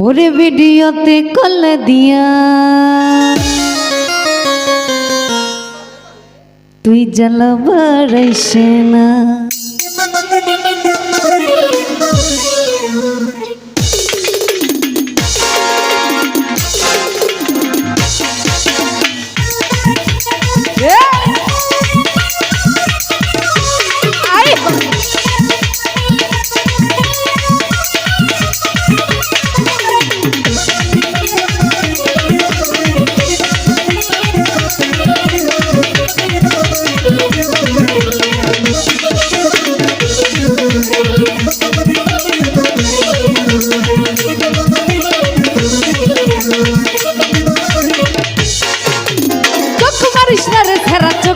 ওরে ভিডিওতে কল দিয়া তুই জ্বালাবারাইছে না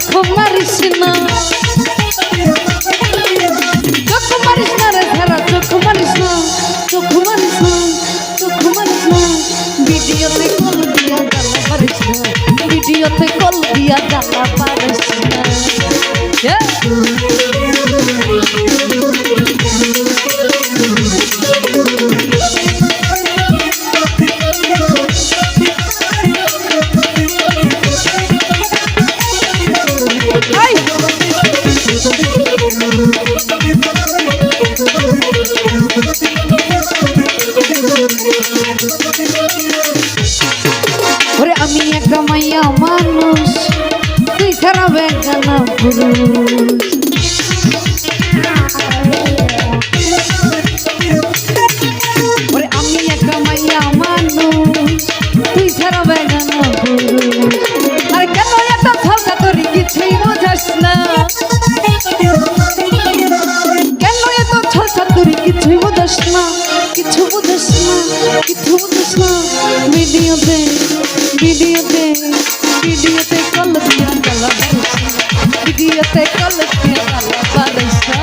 চোখ মারিস না চোখ মারিস না রে ধারা চোখ মারিস না চোখ মারিস না চোখ মারিস না ভিডিওতে কল দিয়া জ্বালা পারিস না ভিডিওতে কল দিয়া জ্বালা পারিস না ওরে আমি একটা মাইয়া মানুষ তুই ছাড়া বেগানা পুরুষ ওরে আমি একটা মাইয়া মানুষ তুই ছাড়া বেগানা পুরুষ আরে কেন এত ভাবনা তোর কিছুই বোঝাস না কেন এত ছলছা তোর কিছুই বোঝাস না কিছু বোঝাস না কিছু বোঝাস না ভিডিওতে ভিডিওতে ভিডিওতে কল দিয়া জ্বালা পারিস না ভিডিওতে কল দিয়া জ্বালা পারিস না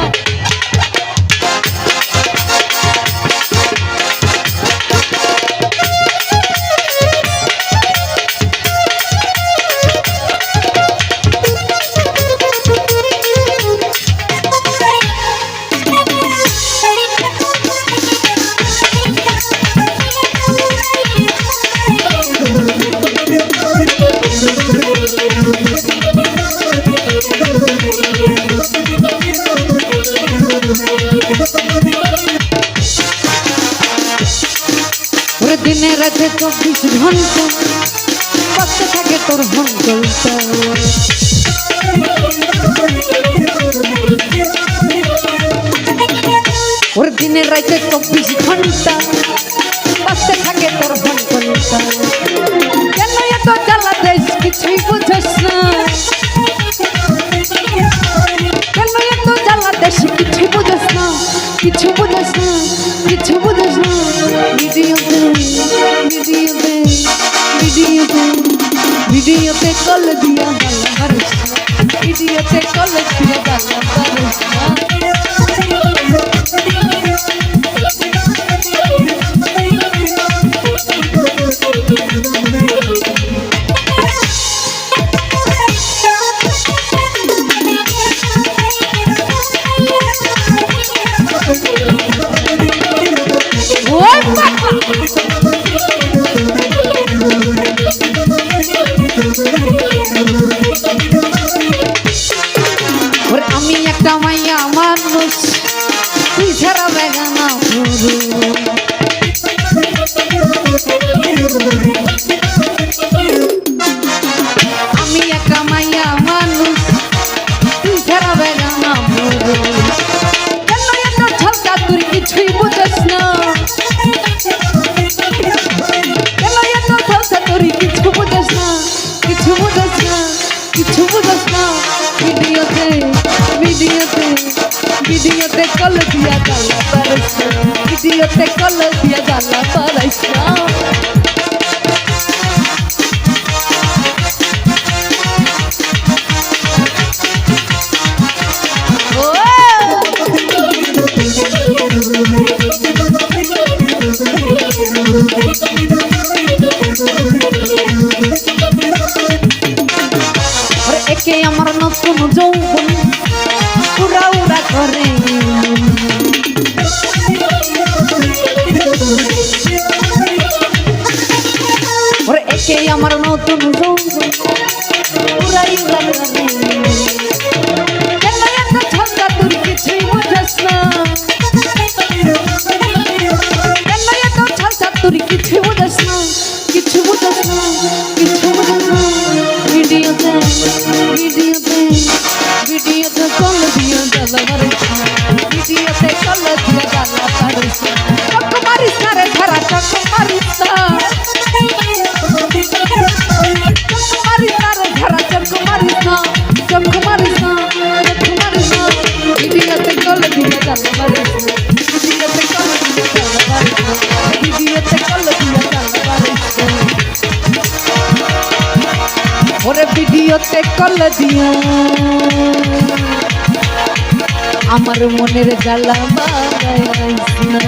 দিনে রাতে 24 ঘন্টা বাজতে থাকে তোর ঘন্টা ওর দিনে রাতে 24 ঘন্টা বাজতে থাকে তোর ঘন্টা কেন এত জ্বালা দেশ কিছুই বুঝাস না কেন এত জ্বালা দেশ কিছুই বুঝাস না কিছু বুঝাস না কিছু বুঝাস না ভিডিওতে ভিডিওতে ভিডিওতে ভিডিওতে কল দিয়া জ্বালা পারিস না ভিডিওতে কল দিয়া জ্বালা পারিস না আমি একটা মাইয়া মানুষ তুই ছাড়া বেগানা পুরুষ আমি একটা মাইয়া মানুষ তুই ছাড়া বেগানা পুরুষ কেন এত ছলকা তুই কিছুই বুঝাস না কেন এত ছলকা তুই কিছু বুঝাস না কিছু বুঝাস না কিছু বুঝাস না ভিডিওতে ভিডিওতে ভিডিওতে কল দিয়া জ্বালা পারিস না ভিডিওতে কল দিয়া জ্বালা পারিস না একে আমার নতুন যৌবন উড়া উড়া করে আমার নতুন যৌবন পুরাই গানে কেন এত ঝগড়া তুই কিছুই বুঝাস না কেন এত ঝগড়া তুই কিছু বুঝাস না কিছু বুঝাস না কিছু বুঝাস না ভিডিওতে ভিডিওতে ভিডিওতে কল দিয়ে জ্বালা মারিস ভিডিওতে কল দিয়ে জ্বালা মারিস চক মারিস না রে ধরা চক মারিস না ভিডিওতে কল দিয়ে জ্বালা মারিস ভিডিওতে কল দিয়ে জ্বালা মারিস ভিডিওতে কল দিয়ে জ্বালা মারিস ওরে ভিডিওতে কল দিয়া আমার মনের জ্বালা মারাইস না।